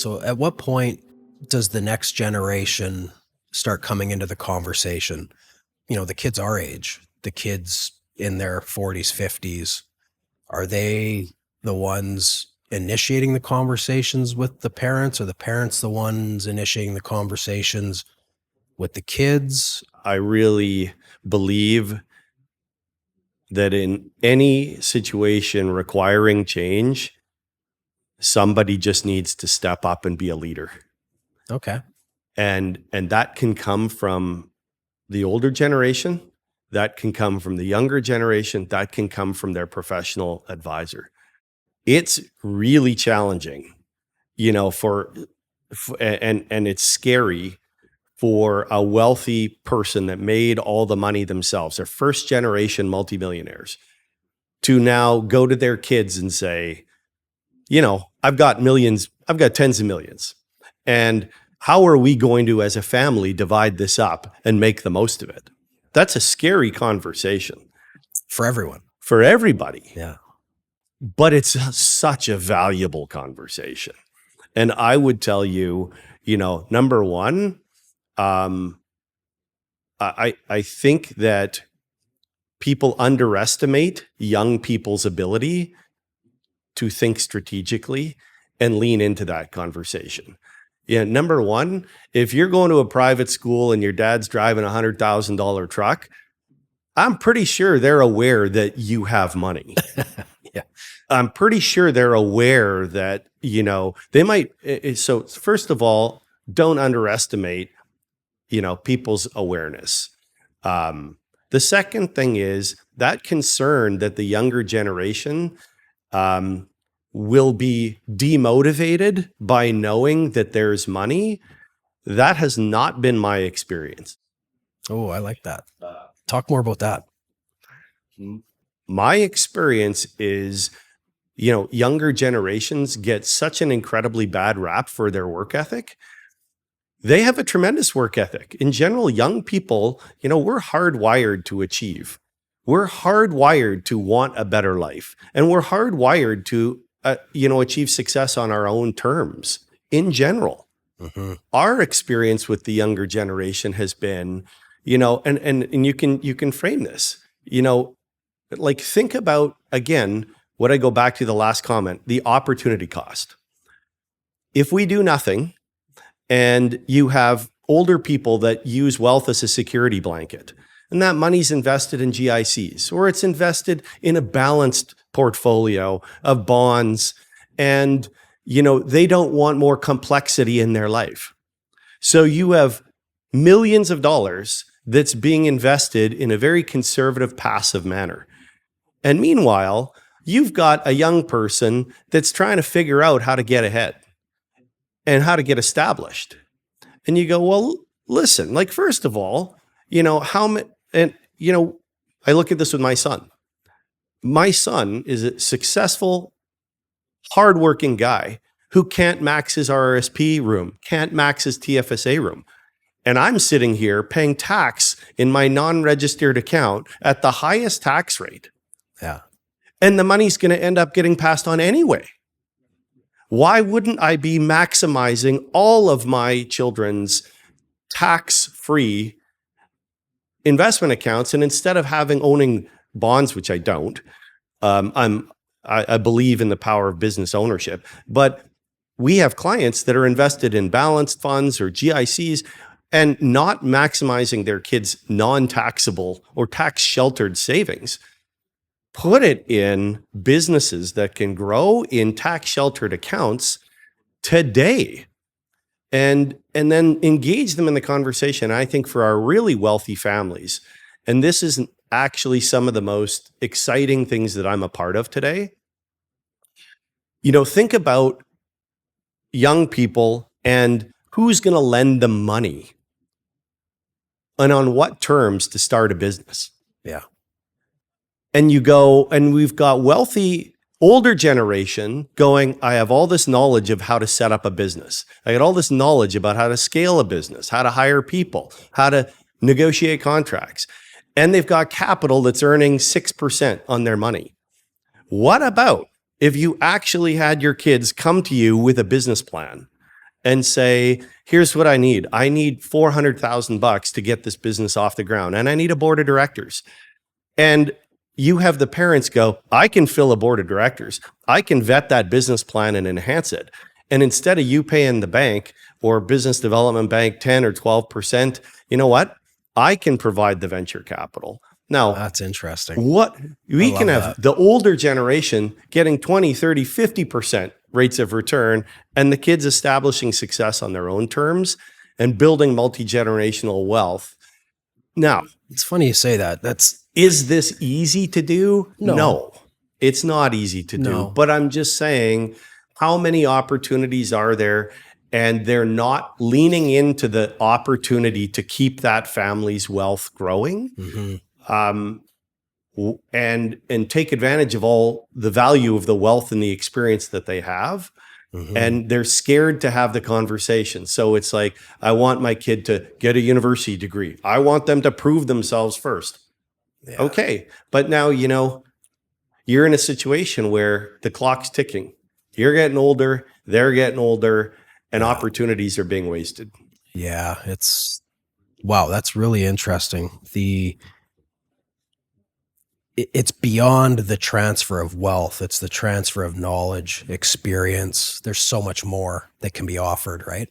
So at what point does the next generation start coming into the conversation? The kids our age, the kids in their 40s, 50s, are they the ones initiating the conversations with the parents, or the parents the ones initiating the conversations with the kids? I really believe that in any situation requiring change, somebody just needs to step up and be a leader. Okay. And that can come from the older generation, that can come from the younger generation, that can come from their professional advisor. It's really challenging, and it's scary for a wealthy person that made all the money themselves, they're first generation multimillionaires, to now go to their kids and say, I've got millions, I've got tens of millions. And how are we going to, as a family, divide this up and make the most of it? That's a scary conversation. For everyone. For everybody. Yeah. But it's such a valuable conversation. And I would tell you, number one, I think that people underestimate young people's ability to think strategically and lean into that conversation. Number one, if you're going to a private school and your dad's driving a $100,000 truck, I'm pretty sure they're aware that you have money. Yeah. I'm pretty sure they're aware that, they might. So first of all, don't underestimate, people's awareness. The second thing is that concern that the younger generation will be demotivated by knowing that there's money. That has not been my experience. Oh, I like that. Talk more about that. My experience is, younger generations get such an incredibly bad rap for their work ethic. They have a tremendous work ethic. In general, young people, we're hardwired to achieve. We're hardwired to want a better life. And we're hardwired to, achieve success on our own terms in general. Mm-hmm. Our experience with the younger generation has been, and you can frame this, like think about, again, what I go back to the last comment, the opportunity cost. If we do nothing and you have older people that use wealth as a security blanket, and that money's invested in GICs, or it's invested in a balanced portfolio of bonds, and they don't want more complexity in their life. So you have millions of dollars that's being invested in a very conservative, passive manner. And meanwhile, you've got a young person that's trying to figure out how to get ahead and how to get established. And you go, well, listen, like, first of all, I look at this with my son. My son is a successful, hardworking guy who can't max his RRSP room, can't max his TFSA room. And I'm sitting here paying tax in my non-registered account at the highest tax rate. Yeah. And the money's going to end up getting passed on anyway. Why wouldn't I be maximizing all of my children's tax-free investment accounts? And instead of owning bonds, which I don't, I believe in the power of business ownership, but we have clients that are invested in balanced funds or GICs and not maximizing their kids' non-taxable or tax-sheltered savings. Put it in businesses that can grow in tax-sheltered accounts today, and then engage them in the conversation. I think for our really wealthy families, and this is actually some of the most exciting things that I'm a part of today. Think about young people and who's going to lend them money and on what terms to start a business. Yeah. And you go, and we've got wealthy older generation going, I have all this knowledge of how to set up a business. I got all this knowledge about how to scale a business, how to hire people, how to negotiate contracts. And they've got capital that's earning 6% on their money. What about if you actually had your kids come to you with a business plan and say, here's what I need. I need $400,000 to get this business off the ground, and I need a board of directors. And you have the parents go, I can fill a board of directors. I can vet that business plan and enhance it. And instead of you paying the bank or business development bank 10 or 12%, you know what? I can provide the venture capital. Now, That's interesting. what we can have that. the older generation getting 20, 30, 50% rates of return, and the kids establishing success on their own terms and building multi-generational wealth. Now, It's funny you say that. is this easy to do? No, it's not easy to do. No. But I'm just saying, how many opportunities are there? And they're not leaning into the opportunity to keep that family's wealth growing. And take advantage of all the value of the wealth and the experience that they have. And they're scared to have the conversation. So it's like, I want my kid to get a university degree. I want them to prove themselves first. Yeah. Okay. But now, you're in a situation where the clock's ticking. You're getting older, they're getting older, and opportunities are being wasted. Yeah, wow, that's really interesting. It's beyond the transfer of wealth. It's the transfer of knowledge, experience. There's so much more that can be offered, right?